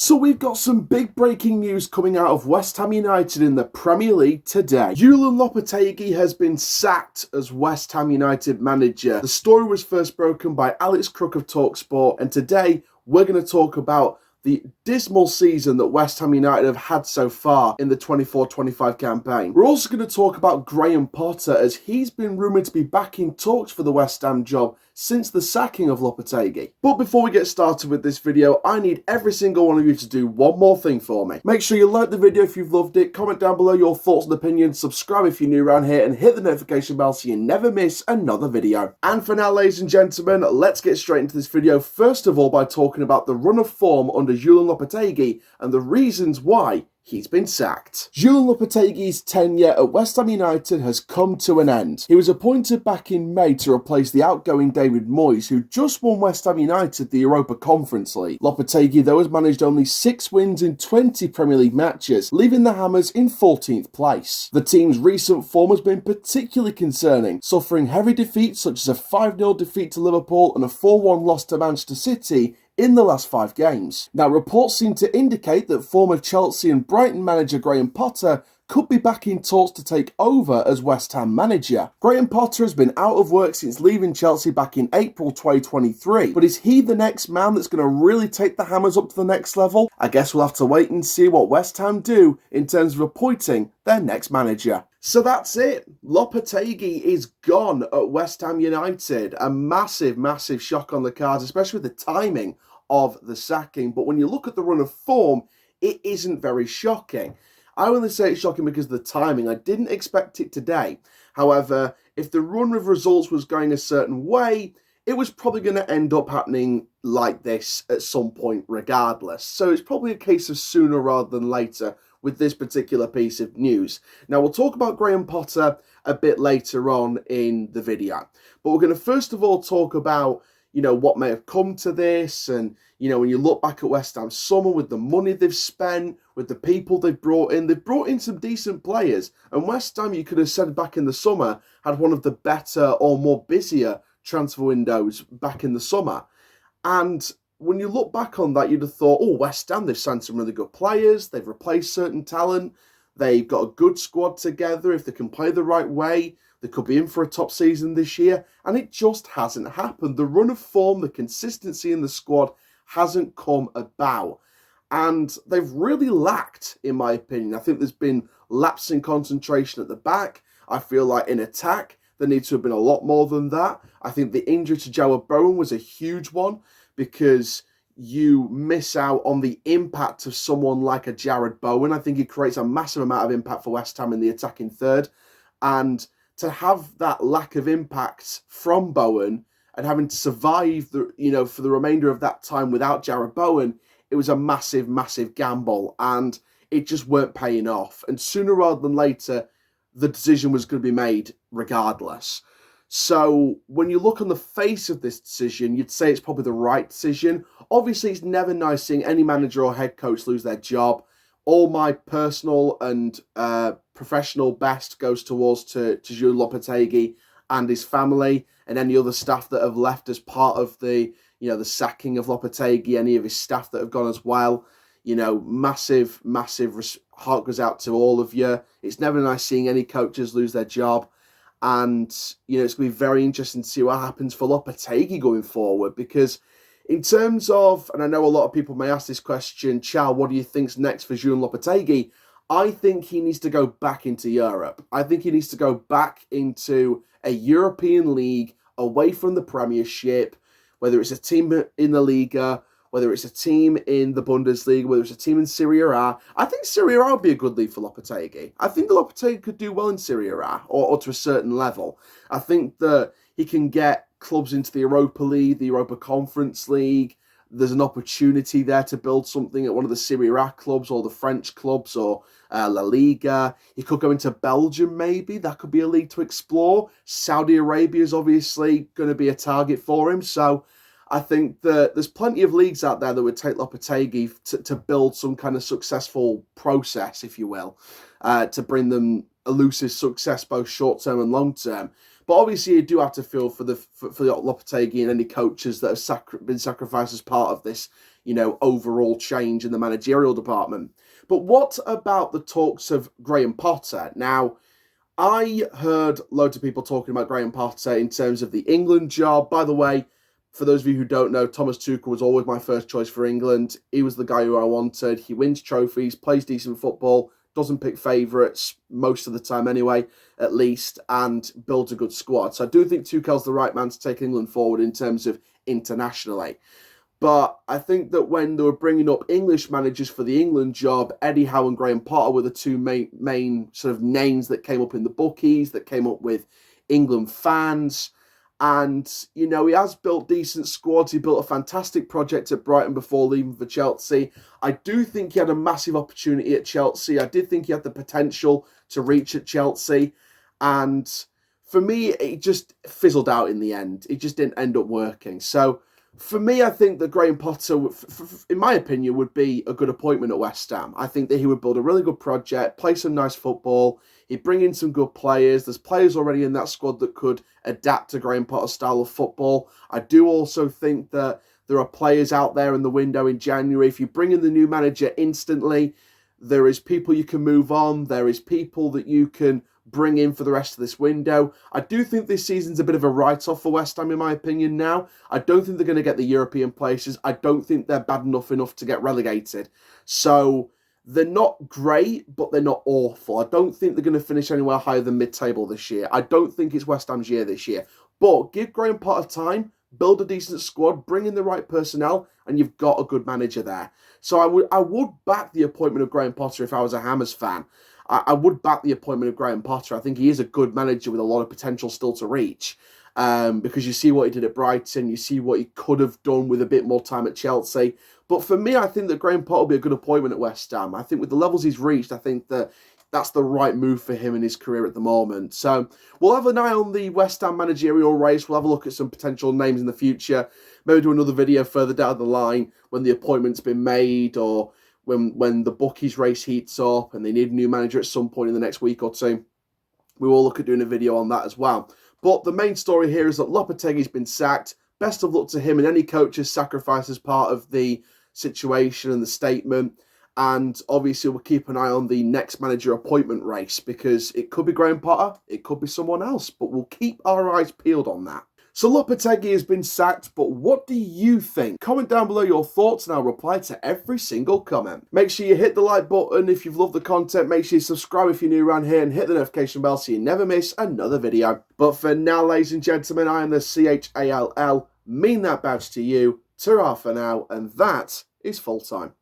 So we've got some big breaking news coming out of West Ham United in the Premier League today. Julen Lopetegui has been sacked as West Ham United manager. The story was first broken by Alex Crook of TalkSport, and today we're going to talk about the dismal season that West Ham United have had so far in the 24-25 campaign. We're also going to talk about Graham Potter, as he's been rumoured to be back in talks for the West Ham job since the sacking of Lopetegui. But before we get started with this video, I need every single one of you to do one more thing for me. Make sure you like the video if you've loved it, comment down below your thoughts and opinions, subscribe if you're new around here, and hit the notification bell so you never miss another video. And for now, ladies and gentlemen, let's get straight into this video, first of all by talking about the run of form under Julen Lopetegui and the reasons why he's been sacked. Julen Lopetegui's tenure at West Ham United has come to an end. He was appointed back in May to replace the outgoing David Moyes, who just won West Ham United the Europa Conference League. Lopetegui, though, has managed only 6 wins in 20 Premier League matches, leaving the Hammers in 14th place. The team's recent form has been particularly concerning, suffering heavy defeats such as a 5-0 defeat to Liverpool and a 4-1 loss to Manchester City in the last 5 games. Now, reports seem to indicate that former Chelsea and Brighton manager Graham Potter could be back in talks to take over as West Ham manager. Graham Potter has been out of work since leaving Chelsea back in April 2023, but is he the next man that's going to really take the Hammers up to the next level? I guess we'll have to wait and see what West Ham do in terms of appointing their next manager. So that's it. Lopetegui is gone at West Ham United. A massive, massive shock on the cards, especially with the timing of the sacking. But when you look at the run of form, it isn't very shocking. I only say it's shocking because of the timing. I didn't expect it today. However, if the run of results was going a certain way, it was probably going to end up happening like this at some point regardless. So it's probably a case of sooner rather than later with this particular piece of news. Now, we'll talk about Graham Potter a bit later on in the video. But we're going to first of all talk about, what may have come to this. And, when you look back at West Ham summer with the money they've spent, with the people they've brought in some decent players. And West Ham, you could have said back in the summer, had one of the better or more busier transfer windows back in the summer. And when you look back on that, you'd have thought, West Ham, they've signed some really good players, they've replaced certain talent, they've got a good squad together. If they can play the right way, they could be in for a top season this year. And it just hasn't happened. The run of form, the consistency in the squad hasn't come about. And they've really lacked, in my opinion. I think there's been lapse in concentration at the back. I feel like in attack, there needs to have been a lot more than that. I think the injury to Jared Bowen was a huge one, because you miss out on the impact of someone like a Jared Bowen. I think he creates a massive amount of impact for West Ham in the attacking third. And to have that lack of impact from Bowen and having to survive for the remainder of that time without Jared Bowen, it was a massive, massive gamble, and it just weren't paying off. And sooner rather than later, the decision was going to be made regardless. So when you look on the face of this decision, you'd say it's probably the right decision. Obviously, it's never nice seeing any manager or head coach lose their job. All my personal and professional best goes towards to Julen Lopetegui and his family and any other staff that have left as part of the sacking of Lopetegui, any of his staff that have gone as well. Massive, massive heart goes out to all of you. It's never nice seeing any coaches lose their job. And, it's going to be very interesting to see what happens for Lopetegui going forward, because in terms of, and I know a lot of people may ask this question, Chow, what do you think's next for Julen Lopetegui? I think he needs to go back into Europe. I think he needs to go back into a European league away from the Premiership, whether it's a team in the Liga, whether it's a team in the Bundesliga, whether it's a team in Serie A. I think Serie A would be a good league for Lopetegui. I think Lopetegui could do well in Serie A, or to a certain level. I think that he can get clubs into the Europa League, the Europa Conference League. There's an opportunity there to build something at one of the Serie A clubs or the French clubs or La Liga. He could go into Belgium maybe. That could be a league to explore. Saudi Arabia is obviously going to be a target for him. So I think that there's plenty of leagues out there that would take Lopetegui to build some kind of successful process, if you will, to bring them elusive success both short-term and long-term. But obviously, you do have to feel for Lopetegui and any coaches that have been sacrificed as part of this, overall change in the managerial department. But what about the talks of Graham Potter? Now, I heard loads of people talking about Graham Potter in terms of the England job. By the way, for those of you who don't know, Thomas Tuchel was always my first choice for England. He was the guy who I wanted. He wins trophies, plays decent football, doesn't pick favourites most of the time anyway, at least, and builds a good squad. So I do think Tuchel's the right man to take England forward in terms of internationally. But I think that when they were bringing up English managers for the England job, Eddie Howe and Graham Potter were the two main sort of names that came up in the bookies, that came up with England fans. And, he has built decent squads. He built a fantastic project at Brighton before leaving for Chelsea. I do think he had a massive opportunity at Chelsea. I did think he had the potential to reach at Chelsea. And for me, it just fizzled out in the end. It just didn't end up working. So, for me, I think that Graham Potter, in my opinion, would be a good appointment at West Ham. I think that he would build a really good project, play some nice football. He'd bring in some good players. There's players already in that squad that could adapt to Graham Potter's style of football. I do also think that there are players out there in the window in January. If you bring in the new manager instantly, there is people you can move on. There is people that you can bring in for the rest of this window. I do think this season's a bit of a write-off for West Ham, in my opinion, now. I don't think they're going to get the European places. I don't think they're bad enough to get relegated. So they're not great, but they're not awful. I don't think they're going to finish anywhere higher than mid-table this year. I don't think it's West Ham's year this year. But give Graham Potter time, build a decent squad, bring in the right personnel, and you've got a good manager there. So I would back the appointment of Graham Potter if I was a Hammers fan. I would back the appointment of Graham Potter. I think he is a good manager with a lot of potential still to reach. Because you see what he did at Brighton, you see what he could have done with a bit more time at Chelsea. But for me, I think that Graham Potter will be a good appointment at West Ham. I think with the levels he's reached, I think that that's the right move for him in his career at the moment. So we'll have an eye on the West Ham managerial race. We'll have a look at some potential names in the future. Maybe do another video further down the line when the appointment's been made, or when the bookies race heats up and they need a new manager at some point in the next week or two. We will look at doing a video on that as well. But the main story here is that Lopetegui's been sacked. Best of luck to him and any coaches sacrificed as part of the situation and the statement. And obviously we'll keep an eye on the next manager appointment race, because it could be Graham Potter, it could be someone else, but we'll keep our eyes peeled on that. So Lopetegui has been sacked, but what do you think? Comment down below your thoughts and I'll reply to every single comment. Make sure you hit the like button if you've loved the content. Make sure you subscribe if you're new around here and hit the notification bell so you never miss another video. But for now, ladies and gentlemen, I am the CHALL. Mean that badge to you. Ta-ra for now, and that is full time.